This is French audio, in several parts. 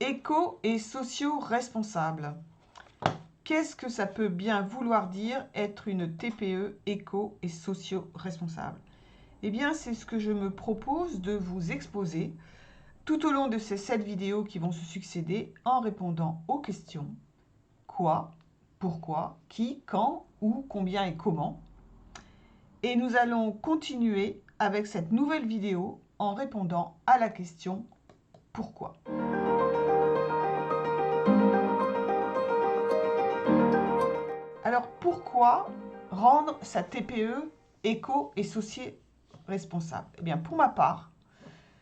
Éco et socio-responsable. Qu'est-ce que ça peut bien vouloir dire être une TPE éco et socio-responsable? Eh bien, c'est ce que je me propose de vous exposer tout au long de ces 7 vidéos qui vont se succéder en répondant aux questions quoi, pourquoi, qui, quand, où, combien et comment. Et nous allons continuer avec cette nouvelle vidéo en répondant à la question pourquoi. Alors pourquoi rendre sa TPE éco et socio-responsable? Eh bien pour ma part,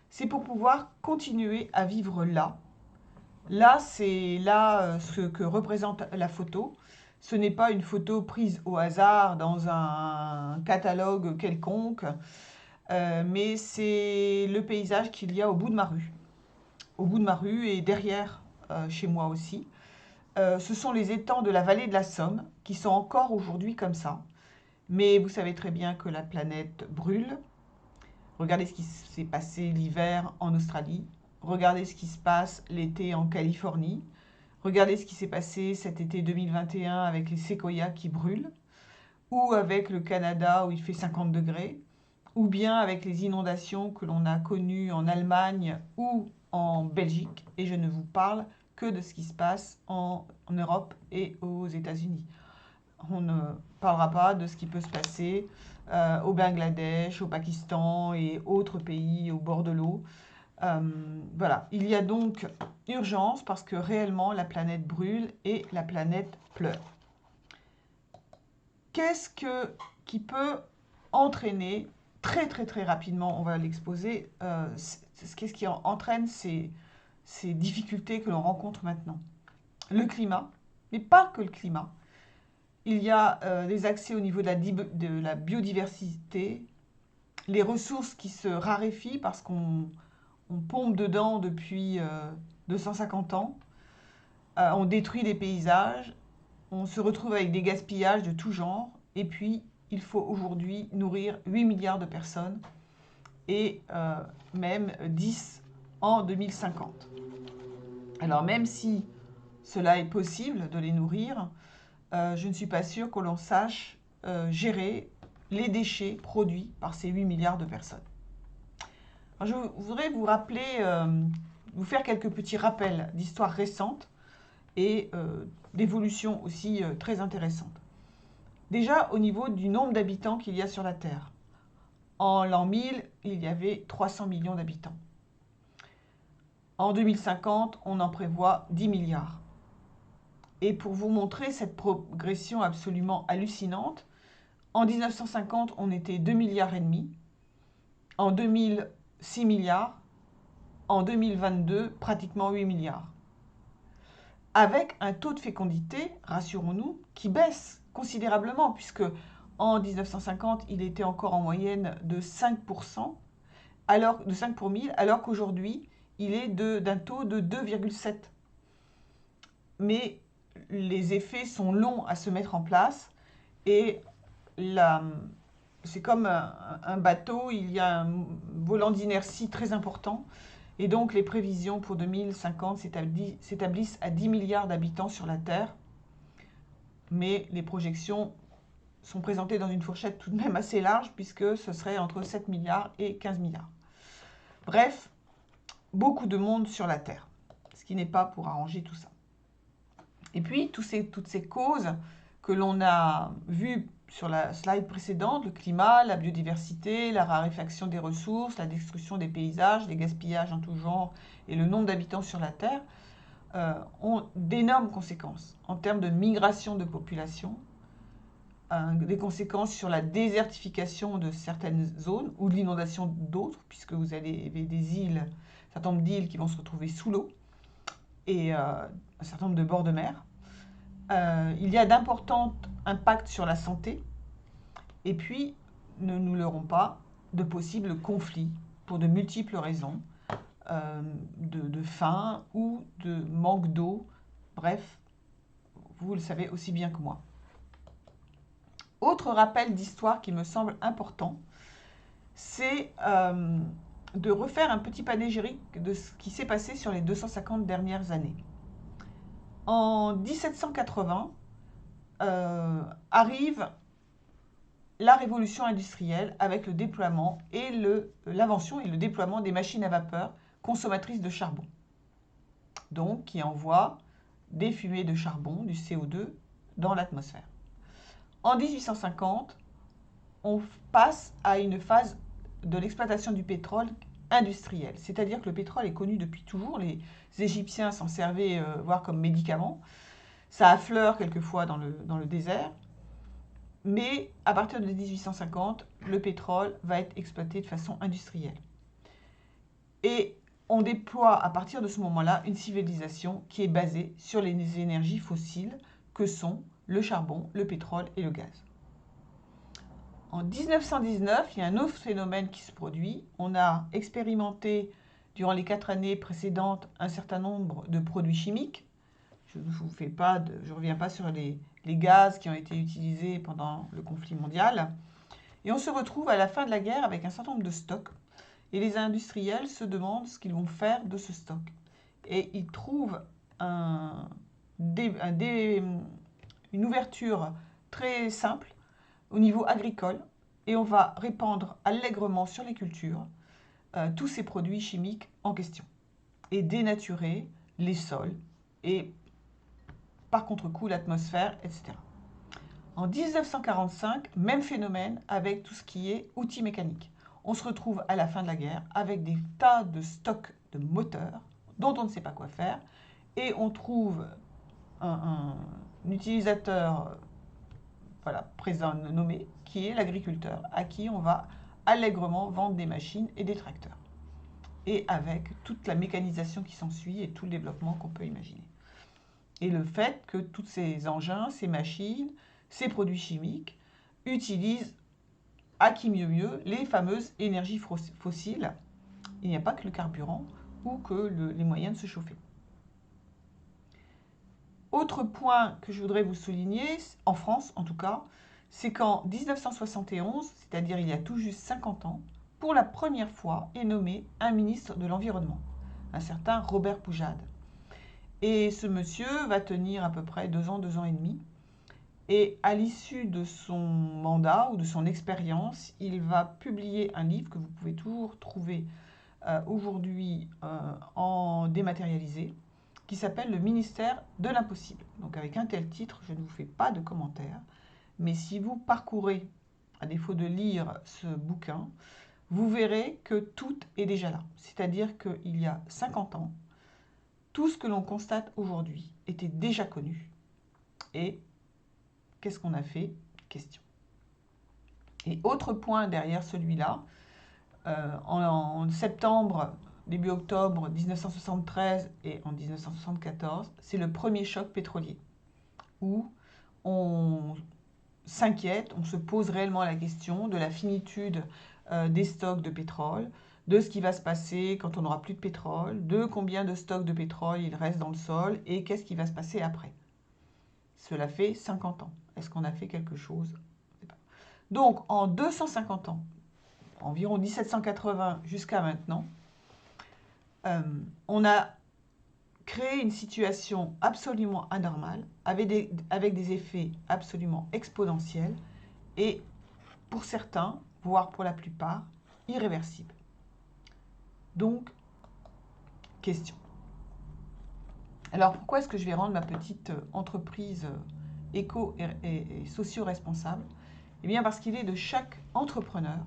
c'est pour pouvoir continuer à vivre là. Là, c'est là ce que représente la photo. Ce n'est pas une photo prise au hasard dans un catalogue quelconque, mais c'est le paysage qu'il y a au bout de ma rue. Au bout de ma rue et derrière chez moi aussi. Ce sont les étangs de la vallée de la Somme qui sont encore aujourd'hui comme ça. Mais vous savez très bien que la planète brûle. Regardez ce qui s'est passé l'hiver en Australie. Regardez ce qui se passe l'été en Californie. Regardez ce qui s'est passé cet été 2021 avec les séquoias qui brûlent. Ou avec le Canada où il fait 50 degrés. Ou bien avec les inondations que l'on a connues en Allemagne ou en Belgique. Et je ne vous parle que de ce qui se passe en Europe et aux États-Unis. On ne parlera pas de ce qui peut se passer au Bangladesh, au Pakistan et autres pays au bord de l'eau. Voilà, il y a donc urgence parce que réellement la planète brûle et la planète pleure. Qu'est-ce qui peut entraîner, très rapidement, on va l'exposer, qu'est-ce qui entraîne ces difficultés que l'on rencontre maintenant? Le climat, mais pas que le climat. Il y a les accès au niveau de la biodiversité, les ressources qui se raréfient parce qu'on pompe dedans depuis 250 ans, on détruit les paysages, on se retrouve avec des gaspillages de tout genre, et puis il faut aujourd'hui nourrir 8 milliards de personnes, et même 10 en 2050. Alors même si cela est possible de les nourrir, je ne suis pas sûre que l'on sache gérer les déchets produits par ces 8 milliards de personnes. Alors, je voudrais vous rappeler, vous faire quelques petits rappels d'histoires récentes et d'évolutions aussi très intéressantes. Déjà au niveau du nombre d'habitants qu'il y a sur la Terre. En l'an 1000, il y avait 300 millions d'habitants. En 2050, on en prévoit 10 milliards. Et pour vous montrer cette progression absolument hallucinante, en 1950, on était 2 milliards et demi. En 2000, 6 milliards. En 2022, pratiquement 8 milliards. Avec un taux de fécondité, rassurons-nous, qui baisse considérablement, puisque en 1950, il était encore en moyenne de 5%, de 5 pour 1000, alors qu'aujourd'hui, il est d'un taux de 2,7. Mais les effets sont longs à se mettre en place, et c'est comme un bateau, il y a un volant d'inertie très important, et donc les prévisions pour 2050 s'établissent à 10 milliards d'habitants sur la Terre, mais les projections sont présentées dans une fourchette tout de même assez large, puisque ce serait entre 7 milliards et 15 milliards. Bref, beaucoup de monde sur la Terre, ce qui n'est pas pour arranger tout ça. Et puis, toutes ces causes que l'on a vues sur la slide précédente, le climat, la biodiversité, la raréfaction des ressources, la destruction des paysages, les gaspillages en tout genre et le nombre d'habitants sur la Terre, ont d'énormes conséquences en termes de migration de population, des conséquences sur la désertification de certaines zones ou de l'inondation d'autres, puisque vous avez des îles, un certain nombre d'îles qui vont se retrouver sous l'eau, et un certain nombre de bords de mer. Il y a d'importants impacts sur la santé, et puis, ne nous leurrons pas, de possibles conflits pour de multiples raisons, de faim ou de manque d'eau. Bref, vous le savez aussi bien que moi. Autre rappel d'histoire qui me semble important, c'est de refaire un petit panégyrique de ce qui s'est passé sur les 250 dernières années. En 1780 arrive la révolution industrielle avec le déploiement et l'invention et le déploiement des machines à vapeur consommatrices de charbon. Donc, qui envoient des fumées de charbon, du CO2, dans l'atmosphère. En 1850, on passe à une phase de l'exploitation du pétrole industriel. C'est-à-dire que le pétrole est connu depuis toujours. Les Égyptiens s'en servaient, voire comme médicament. Ça affleure quelquefois dans le désert. Mais à partir de 1850, le pétrole va être exploité de façon industrielle. Et on déploie à partir de ce moment-là une civilisation qui est basée sur les énergies fossiles que sont le charbon, le pétrole et le gaz. En 1919, il y a un autre phénomène qui se produit. On a expérimenté durant les 4 années précédentes un certain nombre de produits chimiques. Je ne reviens pas sur les gaz qui ont été utilisés pendant le conflit mondial. Et on se retrouve à la fin de la guerre avec un certain nombre de stocks. Et les industriels se demandent ce qu'ils vont faire de ce stock. Et ils trouvent une ouverture très simple au niveau agricole. Et on va répandre allègrement sur les cultures tous ces produits chimiques en question. Et dénaturer les sols et par contre-coup l'atmosphère, etc. En 1945, même phénomène avec tout ce qui est outils mécaniques. On se retrouve à la fin de la guerre avec des tas de stocks de moteurs dont on ne sait pas quoi faire et on trouve un utilisateur présent nommé qui est l'agriculteur à qui on va allègrement vendre des machines et des tracteurs et avec toute la mécanisation qui s'ensuit et tout le développement qu'on peut imaginer. Et le fait que tous ces engins, ces machines, ces produits chimiques utilisent à qui mieux les fameuses énergies fossiles. Il n'y a pas que le carburant ou que les moyens de se chauffer. Autre point que je voudrais vous souligner, en France en tout cas, c'est qu'en 1971, c'est-à-dire il y a tout juste 50 ans, pour la première fois est nommé un ministre de l'Environnement, un certain Robert Poujade. Et ce monsieur va tenir à peu près 2 ans et demi. Et à l'issue de son mandat ou de son expérience, il va publier un livre que vous pouvez toujours trouver aujourd'hui en dématérialisé, qui s'appelle « Le ministère de l'impossible ». Donc avec un tel titre, je ne vous fais pas de commentaires. Mais si vous parcourez, à défaut de lire ce bouquin, vous verrez que tout est déjà là. C'est-à-dire qu'il y a 50 ans, tout ce que l'on constate aujourd'hui était déjà connu. Et qu'est-ce qu'on a fait? Question. Et autre point derrière celui-là, en septembre, début octobre 1973 et en 1974, c'est le premier choc pétrolier, où on s'inquiète, on se pose réellement la question de la finitude des stocks de pétrole, de ce qui va se passer quand on n'aura plus de pétrole, de combien de stocks de pétrole il reste dans le sol et qu'est-ce qui va se passer après. Cela fait 50 ans. Est-ce qu'on a fait quelque chose? Donc, en 250 ans, environ 1780 jusqu'à maintenant, on a créé une situation absolument anormale, avec des effets absolument exponentiels et, pour certains, voire pour la plupart, irréversibles. Donc, question. Alors, pourquoi est-ce que je vais rendre ma petite entreprise éco- et socio-responsable? Eh bien, parce qu'il est de chaque entrepreneur,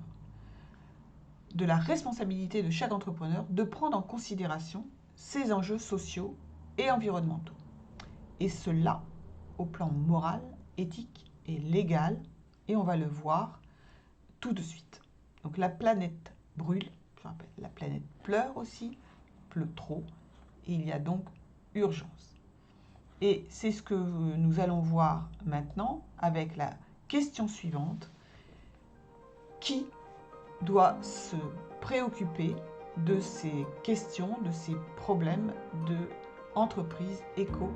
de la responsabilité de chaque entrepreneur, de prendre en considération ces enjeux sociaux et environnementaux. Et cela au plan moral, éthique et légal, et on va le voir tout de suite. Donc la planète brûle, la planète pleure aussi, pleut trop, et il y a donc urgence. Et c'est ce que nous allons voir maintenant avec la question suivante. Qui doit se préoccuper de ces questions, de ces problèmes de entreprise éco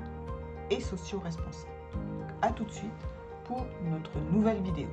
et socio-responsable? A tout de suite pour notre nouvelle vidéo.